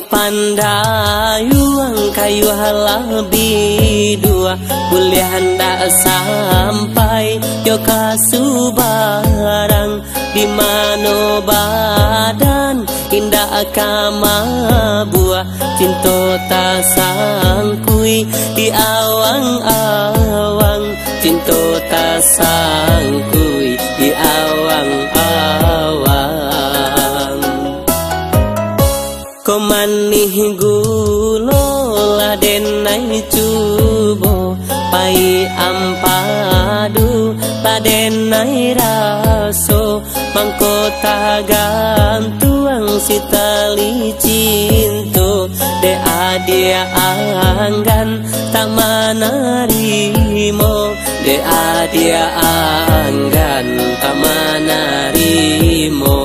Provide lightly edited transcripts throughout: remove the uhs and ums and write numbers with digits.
pandai uang kayu halabi dua kuliah hendak sampai yo kasubarang di mano badan indah kama buah cinta tak sangkui di awang-awang cinta tak sangkui di awang-awang komanih gulo ladenai cubo pai ampadu ladenai raso mangkota gantuang si tali cinto de adia anggan tak manarimo de adia anggan tak manarimo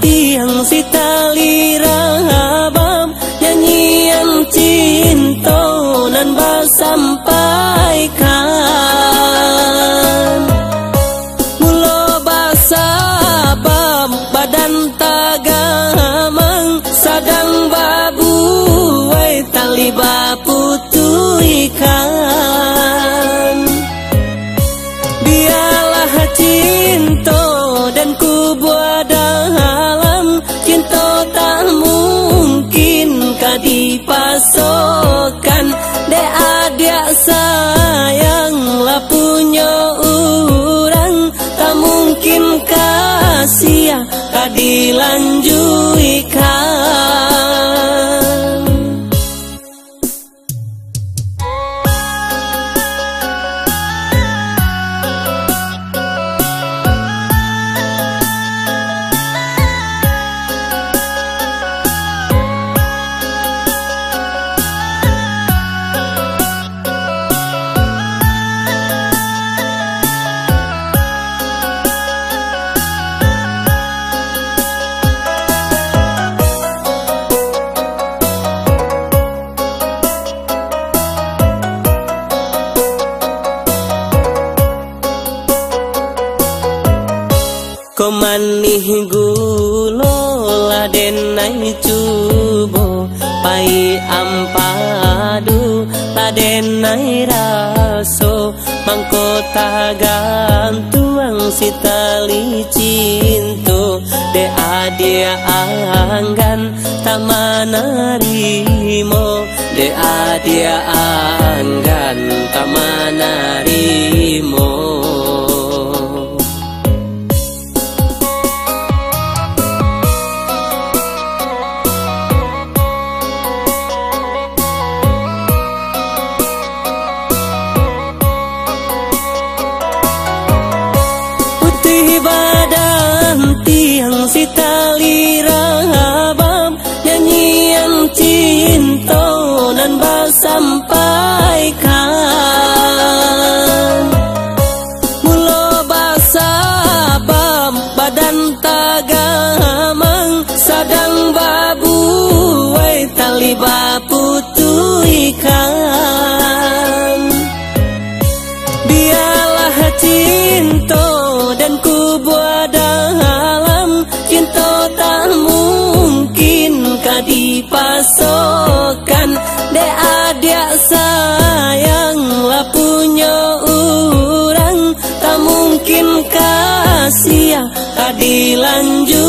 tiang si tali rabam nyanyian cinta nan basampaikan mulo basabam badan tagamang sadang babu wai tali baputuikan biarlah cinta dan ku buat dalam cinta tak mungkin dipasokan de adia sayang lah punya orang tak mungkin kasih dilanjutkan. Komanih gulo ladenai cubo pai ampadu ladenai raso mangkota gantuang si tali cinto de adia anggan tak manarimo de adia anggan tak manarimo badan tiang si tali rabam nyanyian cinta nan basampaikan mulo basabam badan tagamang sadang babu wai tali baputuikan biarlah cinta dan ku buat dalam cinta tak mungkin dipasokan de adia sayang lah punya orang tak mungkin kasih dilanjut